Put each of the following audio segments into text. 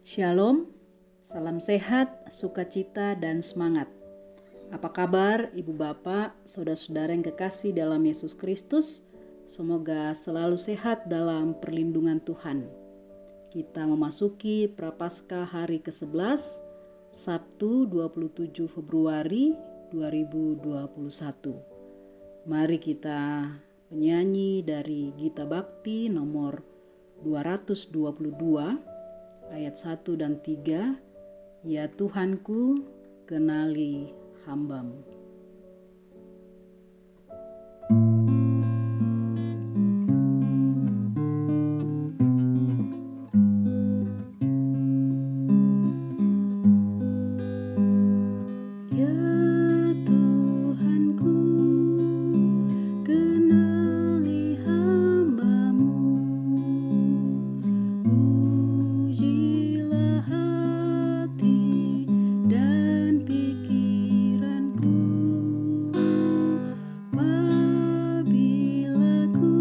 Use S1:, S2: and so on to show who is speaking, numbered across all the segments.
S1: Shalom, salam sehat, sukacita, dan semangat. Apa kabar Ibu Bapak, Saudara-saudara yang kekasih dalam Yesus Kristus? Semoga selalu sehat dalam perlindungan Tuhan. Kita memasuki Prapaskah hari ke-11, Sabtu 27 Februari 2021. Mari kita menyanyi dari Gita Bakti nomor 222, ayat 1 dan 3, Ya Tuhanku, kenali hamba-Mu. Ya Tuhanku, kenali hamba-Mu. Ujilah hati dan pikiranku, apabila ku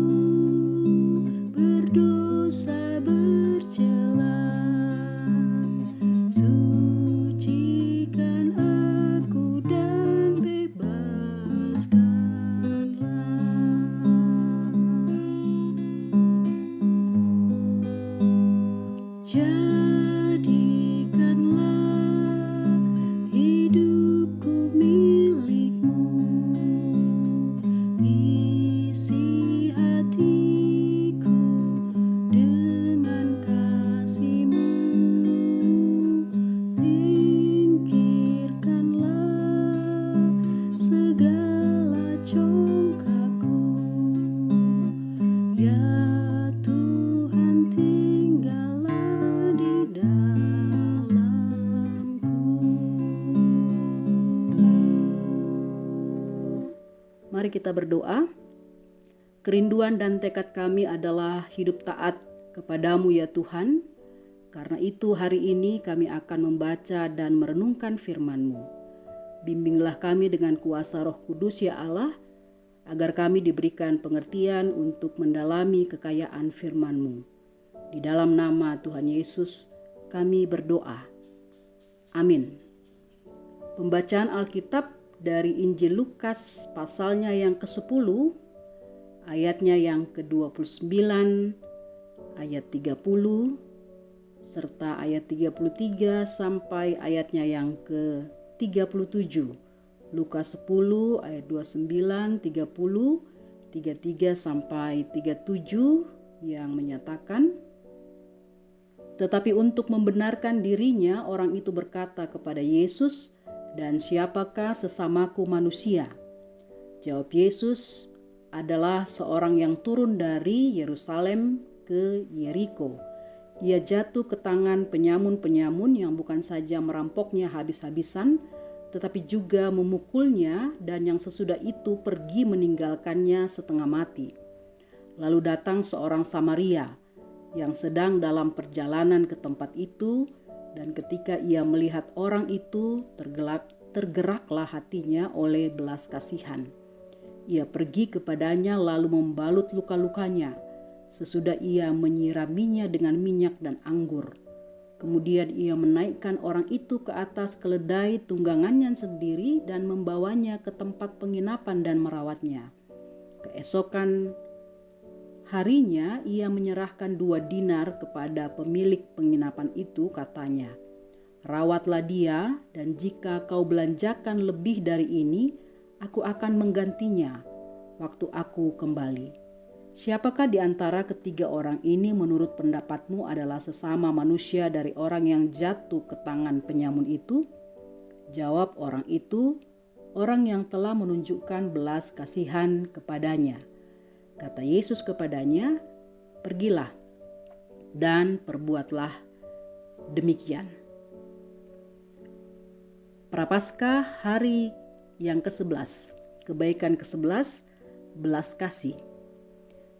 S1: berdosa bercela. Sucikan aku dan bebaskanlah. Jadikanlah hidupku milik-Mu, isi hatiku dengan kasih-Mu, singkirkanlah segala congkakku. Ya Tuhan, tinggallah di dalamku. Mari kita berdoa. Kerinduan dan tekad kami adalah hidup taat kepadamu ya Tuhan. Karena itu hari ini kami akan membaca dan merenungkan firman-Mu. Bimbinglah kami dengan kuasa Roh Kudus ya Allah, agar kami diberikan pengertian untuk mendalami kekayaan firman-Mu. Di dalam nama Tuhan Yesus kami berdoa. Amin. Pembacaan Alkitab dari Injil Lukas pasalnya yang ke-10, ayatnya yang ke-29, ayat 30, serta ayat 33 sampai ayatnya yang ke-37. Lukas 10 ayat 29, 30, 33 sampai 37 yang menyatakan, tetapi untuk membenarkan dirinya orang itu berkata kepada Yesus, dan siapakah sesamaku manusia? Jawab Yesus, adalah seorang yang turun dari Yerusalem ke Yeriko. Ia jatuh ke tangan penyamun-penyamun yang bukan saja merampoknya habis-habisan, tetapi juga memukulnya, dan yang sesudah itu pergi meninggalkannya setengah mati. Lalu datang seorang Samaria yang sedang dalam perjalanan ke tempat itu, dan ketika ia melihat orang itu, tergeraklah hatinya oleh belas kasihan. Ia pergi kepadanya lalu membalut luka-lukanya. Sesudah ia menyiraminya dengan minyak dan anggur. Kemudian ia menaikkan orang itu ke atas keledai tunggangannya sendiri dan membawanya ke tempat penginapan dan merawatnya. Keesokan harinya ia menyerahkan 2 dinar kepada pemilik penginapan itu, katanya, rawatlah dia, dan jika kau belanjakan lebih dari ini, aku akan menggantinya waktu aku kembali. Siapakah di antara ketiga orang ini menurut pendapatmu adalah sesama manusia dari orang yang jatuh ke tangan penyamun itu? Jawab orang itu, orang yang telah menunjukkan belas kasihan kepadanya. Kata Yesus kepadanya, pergilah dan perbuatlah demikian. Prapaskah hari yang ke-11, kebaikan ke-11, belas kasih.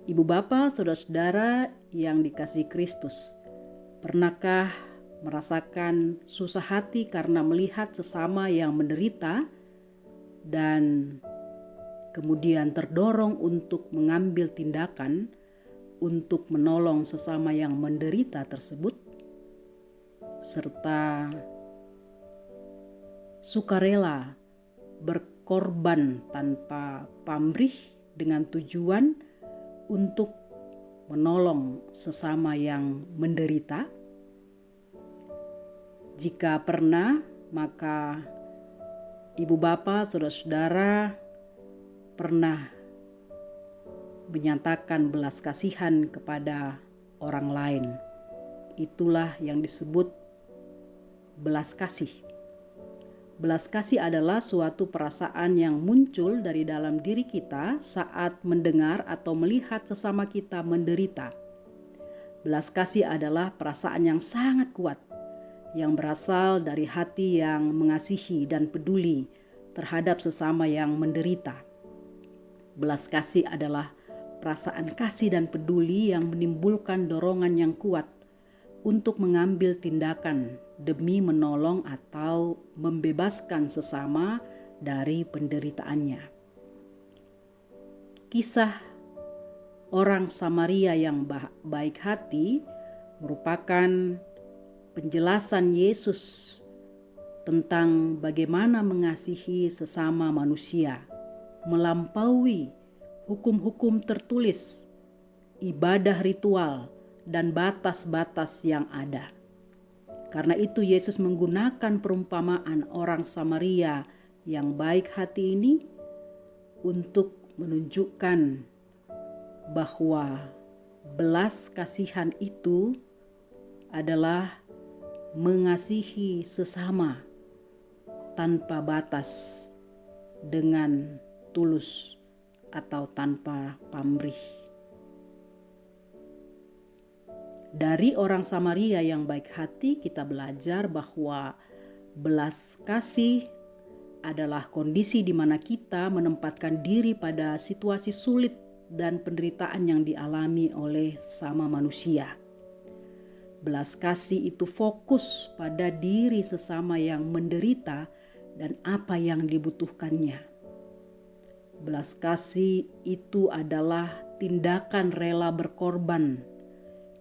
S1: Ibu bapa, saudara-saudara yang dikasihi Kristus, pernahkah merasakan susah hati karena melihat sesama yang menderita dan kemudian terdorong untuk mengambil tindakan untuk menolong sesama yang menderita tersebut, serta sukarela berkorban tanpa pamrih dengan tujuan untuk menolong sesama yang menderita? Jika pernah, maka ibu bapa, saudara-saudara pernah menyatakan belas kasihan kepada orang lain. Itulah yang disebut belas kasih. Belas kasih adalah suatu perasaan yang muncul dari dalam diri kita saat mendengar atau melihat sesama kita menderita. Belas kasih adalah perasaan yang sangat kuat, yang berasal dari hati yang mengasihi dan peduli terhadap sesama yang menderita. Belas kasih adalah perasaan kasih dan peduli yang menimbulkan dorongan yang kuat untuk mengambil tindakan demi menolong atau membebaskan sesama dari penderitaannya. Kisah orang Samaria yang baik hati merupakan penjelasan Yesus tentang bagaimana mengasihi sesama manusia melampaui hukum-hukum tertulis, ibadah ritual, dan batas-batas yang ada. Karena itu Yesus menggunakan perumpamaan orang Samaria yang baik hati ini untuk menunjukkan bahwa belas kasihan itu adalah mengasihi sesama tanpa batas, dengan tulus atau tanpa pamrih. Dari orang Samaria yang baik hati kita belajar bahwa belas kasih adalah kondisi di mana kita menempatkan diri pada situasi sulit dan penderitaan yang dialami oleh sesama manusia. Belas kasih itu fokus pada diri sesama yang menderita dan apa yang dibutuhkannya. Belas kasih itu adalah tindakan rela berkorban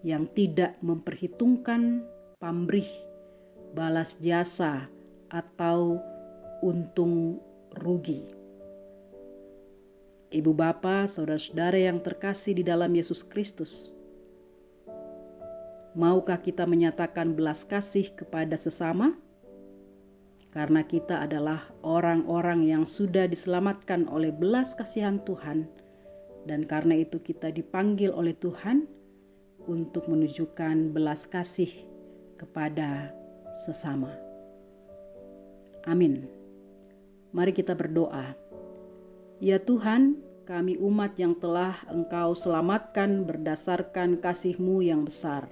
S1: yang tidak memperhitungkan pamrih, balas jasa, atau untung rugi. Ibu bapa, saudara-saudara yang terkasih di dalam Yesus Kristus, maukah kita menyatakan belas kasih kepada sesama? Karena kita adalah orang-orang yang sudah diselamatkan oleh belas kasihan Tuhan, dan karena itu kita dipanggil oleh Tuhan untuk menunjukkan belas kasih kepada sesama. Amin. Mari kita berdoa. Ya Tuhan, kami umat yang telah Engkau selamatkan berdasarkan kasih-Mu yang besar.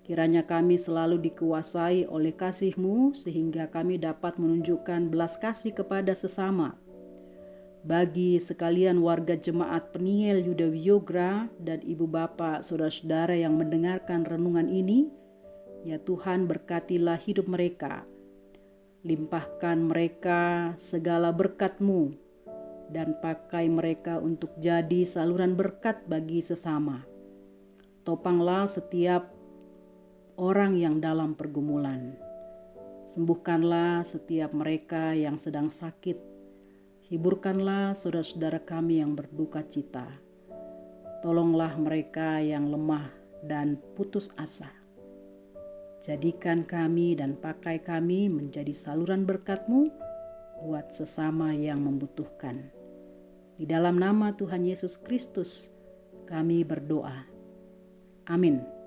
S1: Kiranya kami selalu dikuasai oleh kasih-Mu sehingga kami dapat menunjukkan belas kasih kepada sesama. Bagi sekalian warga jemaat Peniel Yuda Wiyogra dan ibu bapa saudara-saudara yang mendengarkan renungan ini, ya Tuhan berkatilah hidup mereka. Limpahkan mereka segala berkat-Mu dan pakai mereka untuk jadi saluran berkat bagi sesama. Topanglah setiap orang yang dalam pergumulan. Sembuhkanlah setiap mereka yang sedang sakit. Hiburkanlah saudara-saudara kami yang berduka cita. Tolonglah mereka yang lemah dan putus asa. Jadikan kami dan pakai kami menjadi saluran berkat-Mu buat sesama yang membutuhkan. Di dalam nama Tuhan Yesus Kristus kami berdoa. Amin.